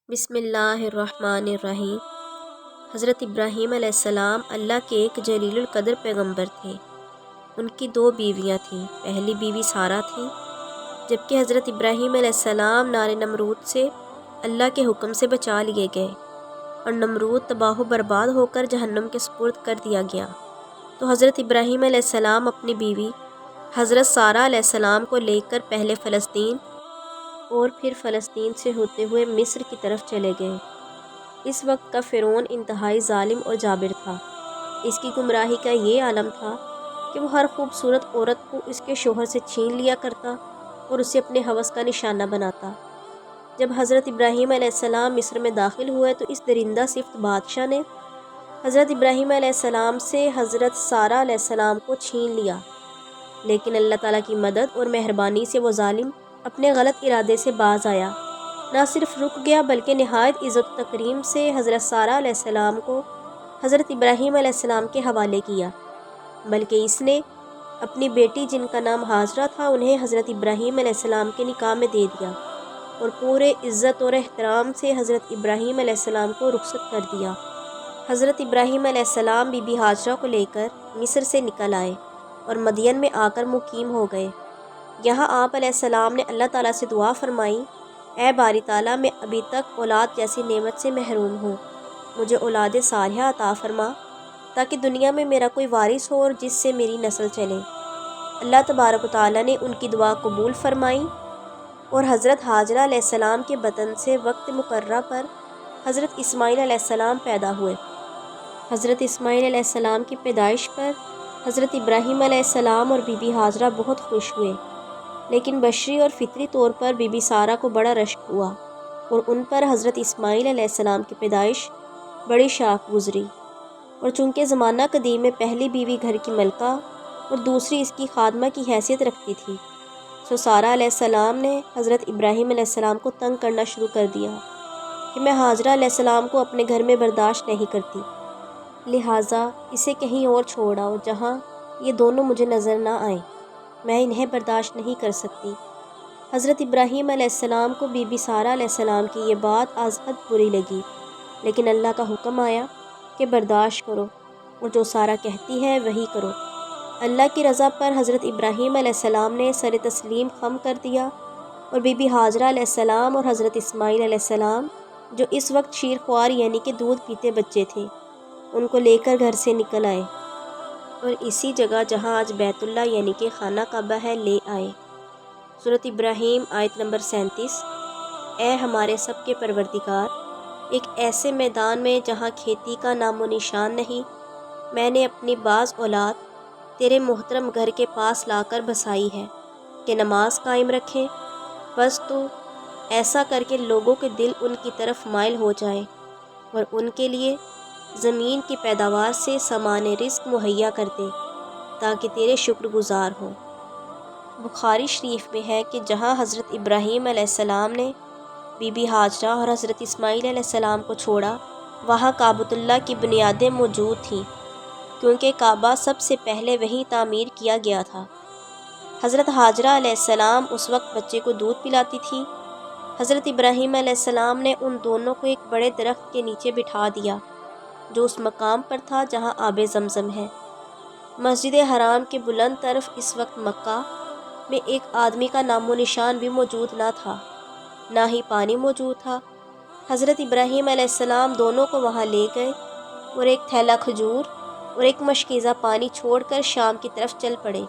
بسم اللہ الرحمن الرحیم۔ حضرت ابراہیم علیہ السلام اللہ کے ایک جلیل القدر پیغمبر تھے۔ ان کی دو بیویاں تھیں۔ پہلی بیوی سارہ تھی، جبکہ حضرت ابراہیم علیہ السلام نار نمرود سے اللہ کے حکم سے بچا لیے گئے اور نمرود تباہ و برباد ہو کر جہنم کے سپرد کر دیا گیا، تو حضرت ابراہیم علیہ السلام اپنی بیوی حضرت سارہ علیہ السلام کو لے کر پہلے فلسطین اور پھر فلسطین سے ہوتے ہوئے مصر کی طرف چلے گئے۔ اس وقت کا فرعون انتہائی ظالم اور جابر تھا۔ اس کی گمراہی کا یہ عالم تھا کہ وہ ہر خوبصورت عورت کو اس کے شوہر سے چھین لیا کرتا اور اسے اپنے ہوس کا نشانہ بناتا۔ جب حضرت ابراہیم علیہ السلام مصر میں داخل ہوئے تو اس درندہ صفت بادشاہ نے حضرت ابراہیم علیہ السلام سے حضرت سارہ علیہ السلام کو چھین لیا، لیکن اللہ تعالیٰ کی مدد اور مہربانی سے وہ ظالم اپنے غلط ارادے سے باز آیا۔ نہ صرف رک گیا بلکہ نہایت عزت و تکریم سے حضرت سارہ علیہ السلام کو حضرت ابراہیم علیہ السلام کے حوالے کیا، بلکہ اس نے اپنی بیٹی جن کا نام ہاجرہ تھا انہیں حضرت ابراہیم علیہ السلام کے نکاح میں دے دیا اور پورے عزت اور احترام سے حضرت ابراہیم علیہ السلام کو رخصت کر دیا۔ حضرت ابراہیم علیہ السلام بی بی ہاجرہ کو لے کر مصر سے نکل آئے اور مدین میں آ کر مقیم ہو گئے۔ یہاں آپ علیہ السلام نے اللہ تعالیٰ سے دعا فرمائی، اے باری تعالیٰ، میں ابھی تک اولاد جیسی نعمت سے محروم ہوں، مجھے اولاد صالحہ عطا فرما تاکہ دنیا میں میرا کوئی وارث ہو اور جس سے میری نسل چلے۔ اللہ تبارک و تعالیٰ نے ان کی دعا قبول فرمائی اور حضرت ہاجرہ علیہ السلام کے بطن سے وقت مقررہ پر حضرت اسماعیل علیہ السلام پیدا ہوئے۔ حضرت اسماعیل علیہ السلام کی پیدائش پر حضرت ابراہیم علیہ السلام اور بی بی ہاجرہ بہت خوش ہوئے، لیکن بشری اور فطری طور پر بی بی سارہ کو بڑا رشک ہوا اور ان پر حضرت اسماعیل علیہ السلام کی پیدائش بڑی شاق گزری۔ اور چونکہ زمانہ قدیم میں پہلی بیوی گھر کی ملکہ اور دوسری اس کی خادمہ کی حیثیت رکھتی تھی، سو سارہ علیہ السلام نے حضرت ابراہیم علیہ السلام کو تنگ کرنا شروع کر دیا کہ میں ہاجرہ علیہ السلام کو اپنے گھر میں برداشت نہیں کرتی، لہٰذا اسے کہیں اور چھوڑ آؤ جہاں یہ دونوں مجھے نظر نہ آئیں، میں انہیں برداشت نہیں کر سکتی۔ حضرت ابراہیم علیہ السلام کو بی بی سارہ علیہ السلام کی یہ بات از حد بری لگی، لیکن اللہ کا حکم آیا کہ برداشت کرو اور جو سارہ کہتی ہے وہی کرو۔ اللہ کی رضا پر حضرت ابراہیم علیہ السلام نے سر تسلیم خم کر دیا اور بی بی ہاجرہ علیہ السلام اور حضرت اسماعیل علیہ السلام جو اس وقت شیر خوار یعنی کہ دودھ پیتے بچے تھے ان کو لے کر گھر سے نکل آئے اور اسی جگہ جہاں آج بیت اللہ یعنی کہ خانہ کعبہ ہے لے آئے۔ سورۃ ابراہیم آیت نمبر 37۔ اے ہمارے سب کے پروردگار، ایک ایسے میدان میں جہاں کھیتی کا نام و نشان نہیں، میں نے اپنی بعض اولاد تیرے محترم گھر کے پاس لا کر بسائی ہے کہ نماز قائم رکھیں، بس تو ایسا کر کے لوگوں کے دل ان کی طرف مائل ہو جائیں اور ان کے لیے زمین کی پیداوار سے سامان رزق مہیا کر دے تاکہ تیرے شکر گزار ہوں۔ بخاری شریف میں ہے کہ جہاں حضرت ابراہیم علیہ السلام نے بی بی ہاجرہ اور حضرت اسماعیل علیہ السلام کو چھوڑا وہاں کعبۃ اللہ کی بنیادیں موجود تھیں، کیونکہ کعبہ سب سے پہلے وہیں تعمیر کیا گیا تھا۔ حضرت ہاجرہ علیہ السلام اس وقت بچے کو دودھ پلاتی تھی۔ حضرت ابراہیم علیہ السلام نے ان دونوں کو ایک بڑے درخت کے نیچے بٹھا دیا جو اس مقام پر تھا جہاں آب زمزم ہے۔ مسجد حرام کے بلند طرف اس وقت مکہ میں ایک آدمی کا نام و نشان بھی موجود نہ تھا، نہ ہی پانی موجود تھا۔ حضرت ابراہیم علیہ السلام دونوں کو وہاں لے گئے اور ایک تھیلا کھجور اور ایک مشکیزہ پانی چھوڑ کر شام کی طرف چل پڑے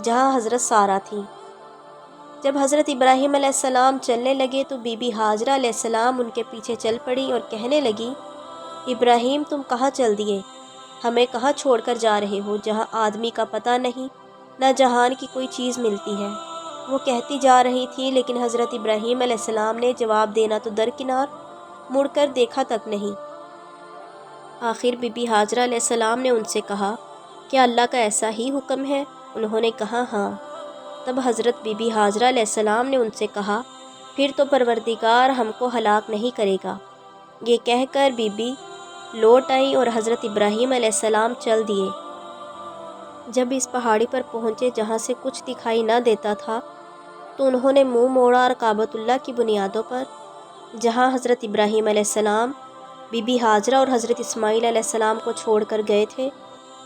جہاں حضرت سارہ تھیں۔ جب حضرت ابراہیم علیہ السلام چلنے لگے تو بی بی ہاجرہ علیہ السلام ان کے پیچھے چل پڑی اور کہنے لگی، ابراہیم تم کہاں چل دیے؟ ہمیں کہاں چھوڑ کر جا رہے ہو جہاں آدمی کا پتہ نہیں نہ جہان کی کوئی چیز ملتی ہے؟ وہ کہتی جا رہی تھی لیکن حضرت ابراہیم علیہ السلام نے جواب دینا تو درکنار، مڑ کر دیکھا تک نہیں۔ آخر بی بی ہاجرہ علیہ السلام نے ان سے کہا، کیا اللہ کا ایسا ہی حکم ہے؟ انہوں نے کہا ہاں۔ تب حضرت بی بی ہاجرہ علیہ السلام نے ان سے کہا، پھر تو پروردگار ہم کو ہلاک نہیں کرے گا۔ یہ کہہ کر بی بی لوٹ آئیں اور حضرت ابراہیم علیہ السلام چل دیے۔ جب اس پہاڑی پر پہنچے جہاں سے کچھ دکھائی نہ دیتا تھا تو انہوں نے منہ موڑا اور کعبۃ اللہ کی بنیادوں پر جہاں حضرت ابراہیم علیہ السلام بی بی ہاجرہ اور حضرت اسماعیل علیہ السلام کو چھوڑ کر گئے تھے،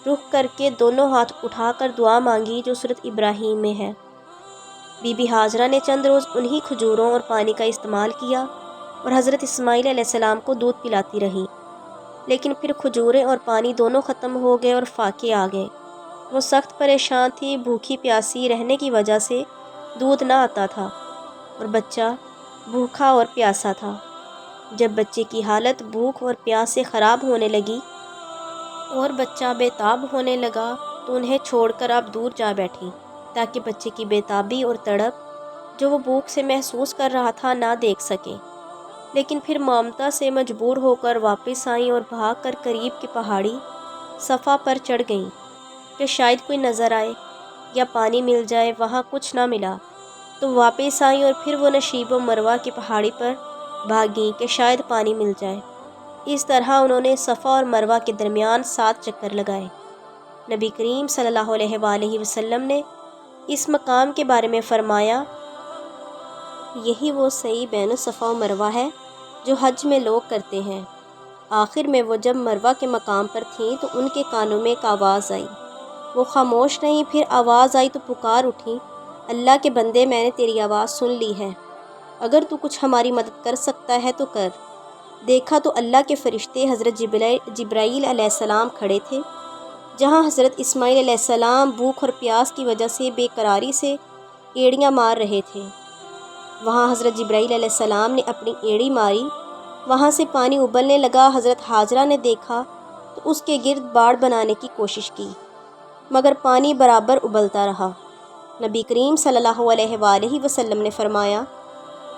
رخ کر کے دونوں ہاتھ اٹھا کر دعا مانگی جو سورۃ ابراہیم میں ہے۔ بی بی ہاجرہ نے چند روز انہی کھجوروں اور پانی کا استعمال کیا اور حضرت اسماعیل علیہ السلام کو دودھ پلاتی رہیں، لیکن پھر کھجوریں اور پانی دونوں ختم ہو گئے اور فاقے آ گئے۔ وہ سخت پریشان تھی، بھوکی پیاسی رہنے کی وجہ سے دودھ نہ آتا تھا اور بچہ بھوکا اور پیاسا تھا۔ جب بچے کی حالت بھوک اور پیاس سے خراب ہونے لگی اور بچہ بے تاب ہونے لگا تو انہیں چھوڑ کر آپ دور جا بیٹھیں تاکہ بچے کی بے تابی اور تڑپ جو وہ بھوک سے محسوس کر رہا تھا نہ دیکھ سکیں، لیکن پھر مامتا سے مجبور ہو کر واپس آئیں اور بھاگ کر قریب کی پہاڑی صفا پر چڑھ گئیں کہ شاید کوئی نظر آئے یا پانی مل جائے۔ وہاں کچھ نہ ملا تو واپس آئیں اور پھر وہ نشیب و مروہ کی پہاڑی پر بھاگیں کہ شاید پانی مل جائے۔ اس طرح انہوں نے صفا اور مروہ کے درمیان 7 چکر لگائے۔ نبی کریم صلی اللہ علیہ وآلہ وسلم نے اس مقام کے بارے میں فرمایا، یہی وہ سعی بین الصفا و مروہ ہے جو حج میں لوگ کرتے ہیں۔ آخر میں وہ جب مروہ کے مقام پر تھیں تو ان کے کانوں میں ایک آواز آئی، وہ خاموش رہیں، پھر آواز آئی تو پکار اٹھیں، اللہ کے بندے میں نے تیری آواز سن لی ہے، اگر تو کچھ ہماری مدد کر سکتا ہے تو کر۔ دیکھا تو اللہ کے فرشتے حضرت جبرائیل علیہ السلام کھڑے تھے، جہاں حضرت اسماعیل علیہ السلام بھوک اور پیاس کی وجہ سے بے قراری سے ایڑیاں مار رہے تھے۔ وہاں حضرت جبرائیل علیہ السلام نے اپنی ایڑی ماری، وہاں سے پانی ابلنے لگا۔ حضرت ہاجرہ نے دیکھا تو اس کے گرد باڑ بنانے کی کوشش کی، مگر پانی برابر ابلتا رہا۔ نبی کریم صلی اللہ علیہ وآلہ وسلم نے فرمایا،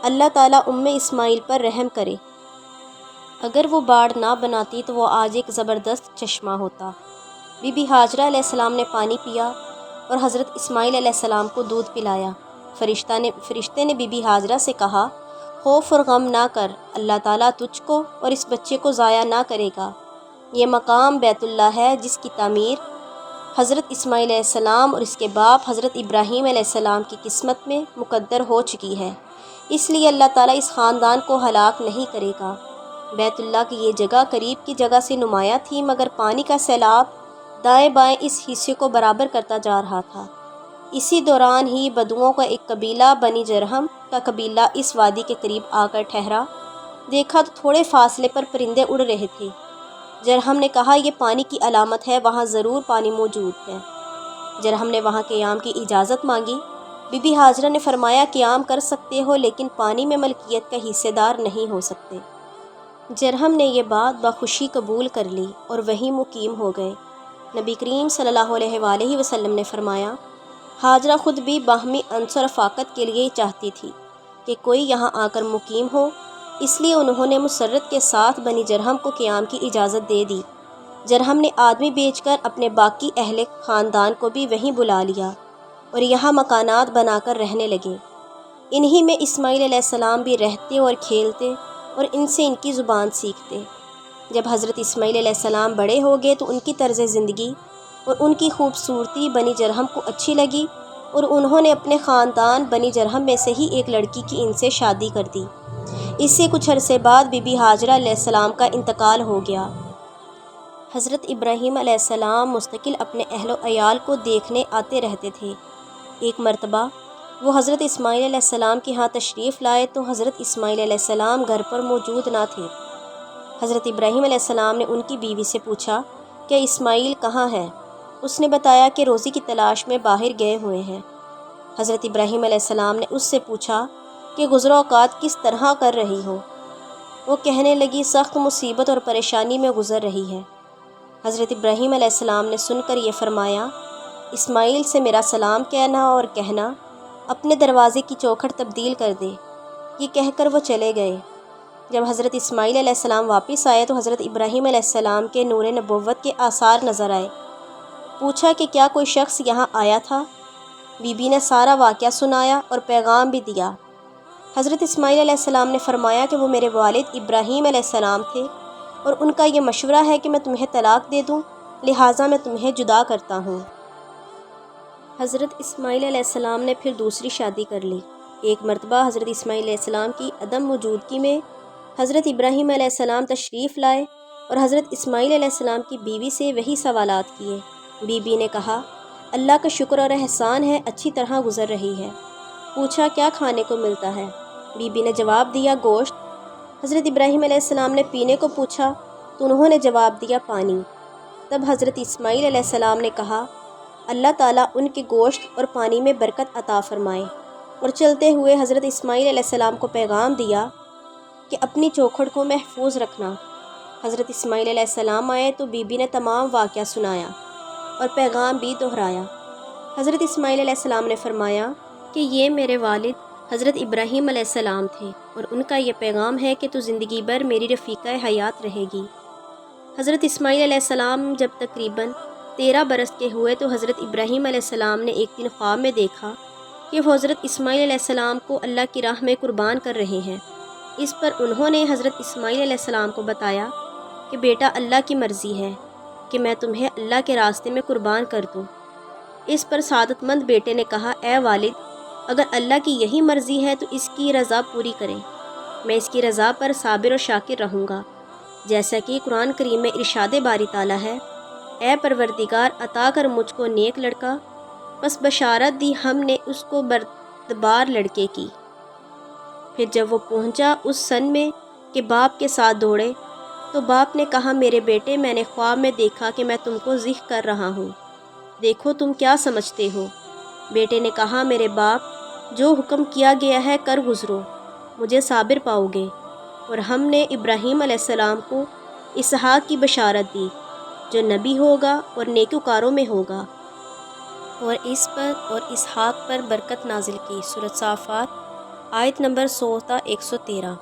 اللہ تعالیٰ اسماعیل پر رحم کرے، اگر وہ باڑ نہ بناتی تو وہ آج ایک زبردست چشمہ ہوتا۔ بی بی ہاجرہ علیہ السلام نے پانی پیا اور حضرت اسماعیل علیہ السلام کو دودھ پلایا۔ فرشتے نے بی بی ہاجرہ سے کہا، خوف اور غم نہ کر، اللہ تعالیٰ تجھ کو اور اس بچے کو ضائع نہ کرے گا۔ یہ مقام بیت اللہ ہے جس کی تعمیر حضرت اسماعیل علیہ السلام اور اس کے باپ حضرت ابراہیم علیہ السلام کی قسمت میں مقدر ہو چکی ہے، اس لیے اللہ تعالیٰ اس خاندان کو ہلاک نہیں کرے گا۔ بیت اللہ کی یہ جگہ قریب کی جگہ سے نمایاں تھی، مگر پانی کا سیلاب دائیں بائیں اس حصے کو برابر کرتا جا رہا تھا۔ اسی دوران ہی بدوؤں کا ایک قبیلہ بنی جرہم کا قبیلہ اس وادی کے قریب آ کر ٹھہرا۔ دیکھا تو تھوڑے فاصلے پر پرندے اڑ رہے تھے۔ جرہم نے کہا، یہ پانی کی علامت ہے، وہاں ضرور پانی موجود ہے۔ جرہم نے وہاں قیام کی اجازت مانگی۔ بی بی ہاجرہ نے فرمایا، قیام کر سکتے ہو لیکن پانی میں ملکیت کا حصے دار نہیں ہو سکتے۔ جرہم نے یہ بات بخوشی قبول کر لی اور وہیں مقیم ہو گئے۔ نبی کریم صلی اللہ علیہ وآلہ وسلم نے فرمایا، ہاجرہ خود بھی باہمی انس و رفاقت کے لیے چاہتی تھی کہ کوئی یہاں آ کر مقیم ہو، اس لیے انہوں نے مسرت کے ساتھ بنی جرہم کو قیام کی اجازت دے دی۔ جرہم نے آدمی بیچ کر اپنے باقی اہل خاندان کو بھی وہیں بلا لیا اور یہاں مکانات بنا کر رہنے لگے۔ انہی میں اسماعیل علیہ السلام بھی رہتے اور کھیلتے اور ان سے ان کی زبان سیکھتے۔ جب حضرت اسماعیل علیہ السلام بڑے ہو گئے تو ان کی طرز زندگی اور ان کی خوبصورتی بنی جرہم کو اچھی لگی اور انہوں نے اپنے خاندان بنی جرہم میں سے ہی ایک لڑکی کی ان سے شادی کر دی۔ اس سے کچھ عرصے بعد بی بی ہاجرہ علیہ السلام کا انتقال ہو گیا۔ حضرت ابراہیم علیہ السلام مستقل اپنے اہل و عیال کو دیکھنے آتے رہتے تھے۔ ایک مرتبہ وہ حضرت اسماعیل علیہ السلام کے ہاں تشریف لائے تو حضرت اسماعیل علیہ السلام گھر پر موجود نہ تھے۔ حضرت ابراہیم علیہ السلام نے ان کی بیوی سے پوچھا کہ اسماعیل کہاں ہے؟ اس نے بتایا کہ روزی کی تلاش میں باہر گئے ہوئے ہیں۔ حضرت ابراہیم علیہ السلام نے اس سے پوچھا کہ گزر اوقات کس طرح کر رہی ہو؟ وہ کہنے لگی، سخت مصیبت اور پریشانی میں گزر رہی ہے۔ حضرت ابراہیم علیہ السلام نے سن کر یہ فرمایا، اسماعیل سے میرا سلام کہنا اور کہنا اپنے دروازے کی چوکھٹ تبدیل کر دے۔ یہ کہہ کر وہ چلے گئے۔ جب حضرت اسماعیل علیہ السلام واپس آئے تو حضرت ابراہیم علیہ السلام کے نور نبوت کے آثار نظر آئے۔ پوچھا کہ کیا کوئی شخص یہاں آیا تھا؟ بی بی نے سارا واقعہ سنایا اور پیغام بھی دیا۔ حضرت اسماعیل علیہ السلام نے فرمایا کہ وہ میرے والد ابراہیم علیہ السلام تھے اور ان کا یہ مشورہ ہے کہ میں تمہیں طلاق دے دوں، لہٰذا میں تمہیں جدا کرتا ہوں۔ حضرت اسماعیل علیہ السلام نے پھر دوسری شادی کر لی۔ ایک مرتبہ حضرت اسماعیل علیہ السلام کی عدم موجودگی میں حضرت ابراہیم علیہ السلام تشریف لائے اور حضرت اسماعیل علیہ السلام کی بیوی سے وہی سوالات کیے۔ بی بی نے کہا اللہ کا شکر اور احسان ہے، اچھی طرح گزر رہی ہے۔ پوچھا کیا کھانے کو ملتا ہے؟ بی بی نے جواب دیا گوشت۔ حضرت ابراہیم علیہ السلام نے پینے کو پوچھا تو انہوں نے جواب دیا پانی۔ تب حضرت اسماعیل علیہ السلام نے کہا اللہ تعالیٰ ان کے گوشت اور پانی میں برکت عطا فرمائے، اور چلتے ہوئے حضرت اسماعیل علیہ السلام کو پیغام دیا کہ اپنی چوکھٹ کو محفوظ رکھنا۔ حضرت اسماعیل علیہ السلام آئے تو بی بی نے تمام واقعہ سنایا اور پیغام بھی دہرایا۔ حضرت اسماعیل علیہ السلام نے فرمایا کہ یہ میرے والد حضرت ابراہیم علیہ السلام تھے، اور ان کا یہ پیغام ہے کہ تو زندگی بھر میری رفیقہ حیات رہے گی۔ حضرت اسماعیل علیہ السلام جب تقریباً 13 برس کے ہوئے تو حضرت ابراہیم علیہ السلام نے ایک دن خواب میں دیکھا کہ وہ حضرت اسماعیل علیہ السلام کو اللہ کی راہ میں قربان کر رہے ہیں۔ اس پر انہوں نے حضرت اسماعیل علیہ السلام کو بتایا کہ بیٹا اللہ کی مرضی ہے کہ میں تمہیں اللہ کے راستے میں قربان کر دوں۔ اس پر سعادت مند بیٹے نے کہا اے والد، اگر اللہ کی یہی مرضی ہے تو اس کی رضا پوری کریں، میں اس کی رضا پر صابر و شاکر رہوں گا۔ جیسا کہ قرآن کریم میں ارشاد باری تعالیٰ ہے اے پروردگار عطا کر مجھ کو نیک لڑکا، بس بشارت دی ہم نے اس کو بردبار لڑکے کی۔ پھر جب وہ پہنچا اس سن میں کہ باپ کے ساتھ دوڑے تو باپ نے کہا میرے بیٹے میں نے خواب میں دیکھا کہ میں تم کو ذبح کر رہا ہوں، دیکھو تم کیا سمجھتے ہو؟ بیٹے نے کہا میرے باپ جو حکم کیا گیا ہے کر گزرو، مجھے صابر پاؤ گے۔ اور ہم نے ابراہیم علیہ السلام کو اسحاق کی بشارت دی جو نبی ہوگا اور نیکوکاروں میں ہوگا، اور اس پر اور اسحاق پر برکت نازل کی۔ سورۃ صافات آیت نمبر 100 تا 113۔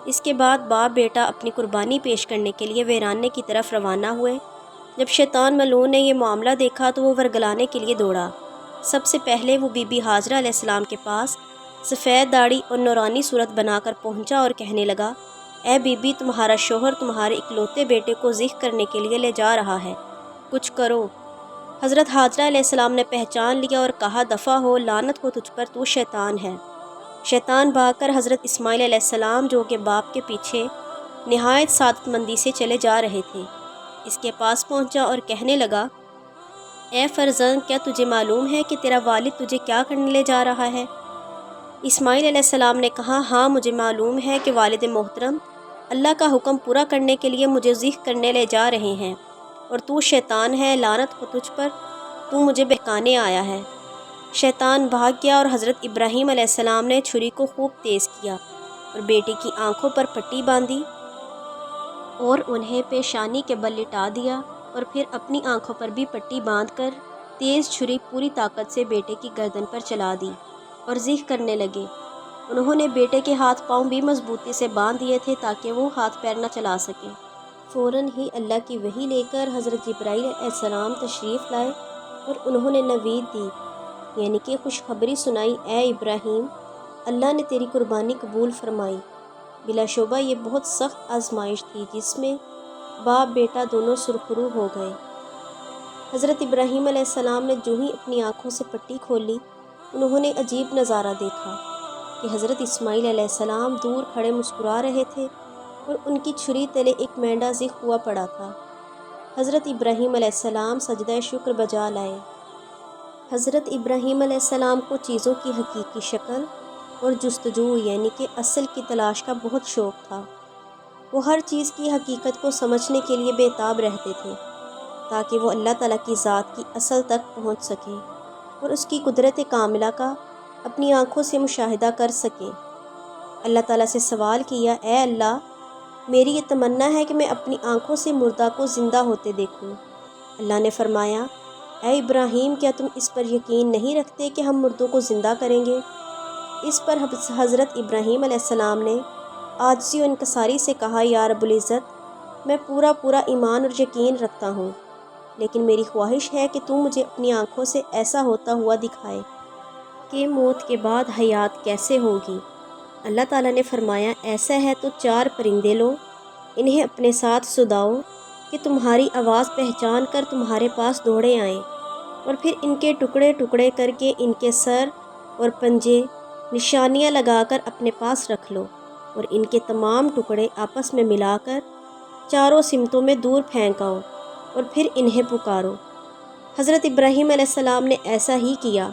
اس کے بعد باپ بیٹا اپنی قربانی پیش کرنے کے لیے ویرانے کی طرف روانہ ہوئے۔ جب شیطان ملعون نے یہ معاملہ دیکھا تو وہ ورگلانے کے لیے دوڑا۔ سب سے پہلے وہ بی بی ہاجرہ علیہ السلام کے پاس سفید داڑھی اور نورانی صورت بنا کر پہنچا اور کہنے لگا اے بی بی تمہارا شوہر تمہارے اکلوتے بیٹے کو ذبح کرنے کے لیے لے جا رہا ہے، کچھ کرو۔ حضرت ہاجرہ علیہ السلام نے پہچان لیا اور کہا دفع ہو، لعنت ہو تجھ پر، تو شیطان ہے۔ شیطان بھاگ کر حضرت اسماعیل علیہ السلام جو کہ باپ کے پیچھے نہایت سعادت مندی سے چلے جا رہے تھے اس کے پاس پہنچا اور کہنے لگا اے فرزند، کیا تجھے معلوم ہے کہ تیرا والد تجھے کیا کرنے لے جا رہا ہے؟ اسماعیل علیہ السلام نے کہا ہاں مجھے معلوم ہے کہ والد محترم اللہ کا حکم پورا کرنے کے لیے مجھے ذبح کرنے لے جا رہے ہیں، اور تو شیطان ہے، لعنت ہو تجھ پر، تو مجھے بہکانے آیا ہے۔ شیطان بھاگ گیا اور حضرت ابراہیم علیہ السلام نے چھری کو خوب تیز کیا اور بیٹے کی آنکھوں پر پٹی باندھی اور انہیں پیشانی کے بل لٹا دیا، اور پھر اپنی آنکھوں پر بھی پٹی باندھ کر تیز چھری پوری طاقت سے بیٹے کی گردن پر چلا دی اور ذبح کرنے لگے۔ انہوں نے بیٹے کے ہاتھ پاؤں بھی مضبوطی سے باندھ دیے تھے تاکہ وہ ہاتھ پیر نہ چلا سکے۔ فوراً ہی اللہ کی وحی لے کر حضرت جبرائیل علیہ السلام تشریف لائے اور انہوں نے نوید دی، یعنی کہ خوشخبری سنائی اے ابراہیم، اللہ نے تیری قربانی قبول فرمائی۔ بلا شبہ یہ بہت سخت آزمائش تھی جس میں باپ بیٹا دونوں سرخرو ہو گئے۔ حضرت ابراہیم علیہ السلام نے جو ہی اپنی آنکھوں سے پٹی کھولی انہوں نے عجیب نظارہ دیکھا کہ حضرت اسماعیل علیہ السلام دور کھڑے مسکرا رہے تھے اور ان کی چھری تلے ایک مینڈا ذبح ہوا پڑا تھا۔ حضرت ابراہیم علیہ السلام سجدہ شکر بجا لائے۔ حضرت ابراہیم علیہ السلام کو چیزوں کی حقیقی شکل اور جستجو یعنی کہ اصل کی تلاش کا بہت شوق تھا۔ وہ ہر چیز کی حقیقت کو سمجھنے کے لیے بےتاب رہتے تھے تاکہ وہ اللہ تعالیٰ کی ذات کی اصل تک پہنچ سکیں اور اس کی قدرت کاملہ کا اپنی آنکھوں سے مشاہدہ کر سکیں۔ اللہ تعالیٰ سے سوال کیا اے اللہ، میری یہ تمنا ہے کہ میں اپنی آنکھوں سے مردہ کو زندہ ہوتے دیکھوں۔ اللہ نے فرمایا اے ابراہیم، کیا تم اس پر یقین نہیں رکھتے کہ ہم مردوں کو زندہ کریں گے؟ اس پر حضرت ابراہیم علیہ السلام نے عاجزی و انکساری سے کہا یا رب العزت، میں پورا ایمان اور یقین رکھتا ہوں، لیکن میری خواہش ہے کہ تو مجھے اپنی آنکھوں سے ایسا ہوتا ہوا دکھائے کہ موت کے بعد حیات کیسے ہوگی۔ اللہ تعالیٰ نے فرمایا ایسا ہے تو 4 پرندے لو، انہیں اپنے ساتھ سداؤ کہ تمہاری آواز پہچان کر تمہارے پاس دوڑے آئیں، اور پھر ان کے ٹکڑے ٹکڑے کر کے ان کے سر اور پنجے نشانیاں لگا کر اپنے پاس رکھ لو۔ اور ان کے تمام ٹکڑے آپس میں ملا کر چاروں سمتوں میں دور پھینک آؤ اور پھر انہیں پکارو۔ حضرت ابراہیم علیہ السلام نے ایسا ہی کیا،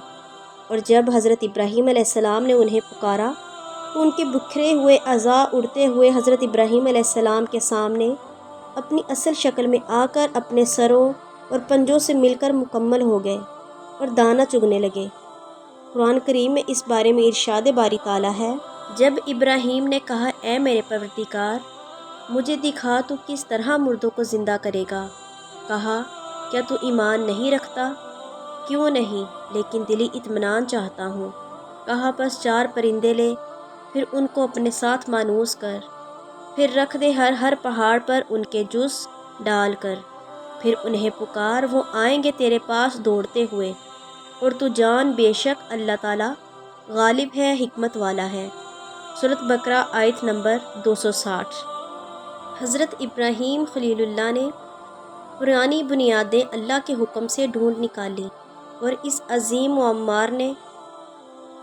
اور جب حضرت ابراہیم علیہ السلام نے انہیں پکارا تو ان کے بکھرے ہوئے اعضاء اڑتے ہوئے حضرت ابراہیم علیہ السلام کے سامنے اپنی اصل شکل میں آ کر اپنے سروں اور پنجوں سے مل کر مکمل ہو گئے اور دانہ چگنے لگے۔ قرآن کریم میں اس بارے میں ارشاد باری تعالیٰ ہے، جب ابراہیم نے کہا اے میرے پروردگار مجھے دکھا تو کس طرح مردوں کو زندہ کرے گا، کہا کیا تو ایمان نہیں رکھتا؟ کیوں نہیں، لیکن دلی اطمینان چاہتا ہوں۔ کہا بس 4 پرندے لے، پھر ان کو اپنے ساتھ مانوس کر، پھر رکھ دے ہر پہاڑ پر ان کے جز ڈال کر، پھر انہیں پکار، وہ آئیں گے تیرے پاس دوڑتے ہوئے، اور تو جان بے شک اللہ تعالیٰ غالب ہے، حکمت والا ہے۔ سورۃ بقرہ آیت نمبر 260۔ حضرت ابراہیم خلیل اللہ نے پرانی بنیادیں اللہ کے حکم سے ڈھونڈ نکالی، اور اس عظیم معمار نے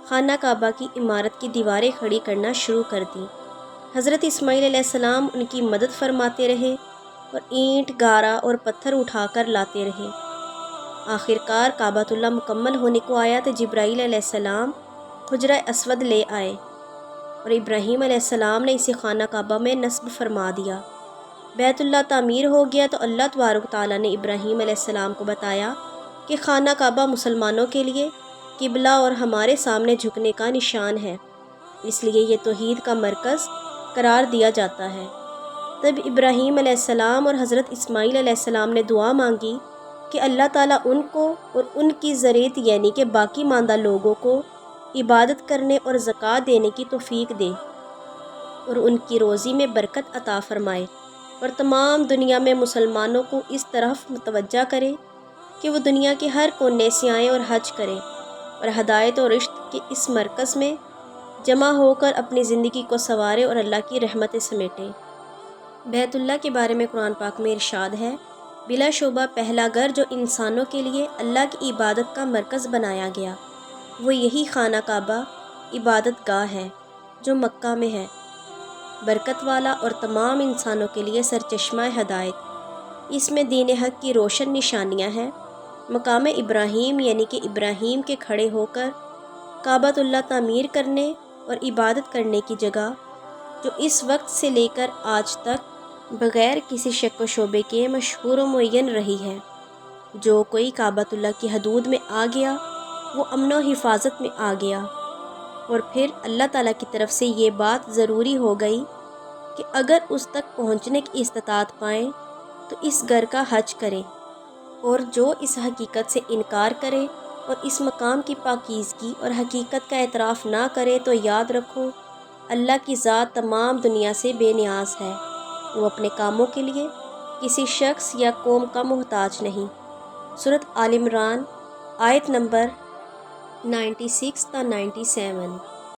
خانہ کعبہ کی عمارت کی دیواریں کھڑی کرنا شروع کر دیں۔ حضرت اسماعیل علیہ السلام ان کی مدد فرماتے رہے اور اینٹ، گارا اور پتھر اٹھا کر لاتے رہے۔ آخر کار کعبۃ اللہ مکمل ہونے کو آیا تو جبرائیل علیہ السلام حجرہ اسود لے آئے، اور ابراہیم علیہ السلام نے اسے خانہ کعبہ میں نصب فرما دیا۔ بیت اللہ تعمیر ہو گیا تو اللہ تبارک و تعالیٰ نے ابراہیم علیہ السلام کو بتایا کہ خانہ کعبہ مسلمانوں کے لیے قبلہ اور ہمارے سامنے جھکنے کا نشان ہے، اس لیے یہ توحید کا مرکز قرار دیا جاتا ہے۔ تب ابراہیم علیہ السلام اور حضرت اسماعیل علیہ السلام نے دعا مانگی کہ اللہ تعالیٰ ان کو اور ان کی ذریت یعنی کہ باقی ماندہ لوگوں کو عبادت کرنے اور زکوٰۃ دینے کی توفیق دے، اور ان کی روزی میں برکت عطا فرمائے، اور تمام دنیا میں مسلمانوں کو اس طرف متوجہ کرے کہ وہ دنیا کے ہر کونے سے آئیں اور حج کریں، اور ہدایت اور رشد کے اس مرکز میں جمع ہو کر اپنی زندگی کو سنواریں اور اللہ کی رحمتیں سمیٹیں۔ بیت اللہ کے بارے میں قرآن پاک میں ارشاد ہے، بلا شبہ پہلا گھر جو انسانوں کے لیے اللہ کی عبادت کا مرکز بنایا گیا وہ یہی خانہ کعبہ عبادت گاہ ہے جو مکہ میں ہے، برکت والا اور تمام انسانوں کے لیے سرچشمہ ہدایت۔ اس میں دین حق کی روشن نشانیاں ہیں۔ مقام ابراہیم یعنی کہ ابراہیم کے کھڑے ہو کر کعبۃ اللہ تعمیر کرنے اور عبادت کرنے کی جگہ، جو اس وقت سے لے کر آج تک بغیر کسی شک و شبے کے مشہور و معین رہی ہے۔ جو کوئی کعبۃ اللہ کی حدود میں آ گیا وہ امن و حفاظت میں آ گیا، اور پھر اللہ تعالیٰ کی طرف سے یہ بات ضروری ہو گئی کہ اگر اس تک پہنچنے کی استطاعت پائیں تو اس گھر کا حج کریں، اور جو اس حقیقت سے انکار کرے اور اس مقام کی پاکیزگی اور حقیقت کا اعتراف نہ کرے تو یاد رکھو اللہ کی ذات تمام دنیا سے بے نیاز ہے، وہ اپنے کاموں کے لیے کسی شخص یا قوم کا محتاج نہیں۔ سورۃ آل عمران آیت نمبر 96 تا 97۔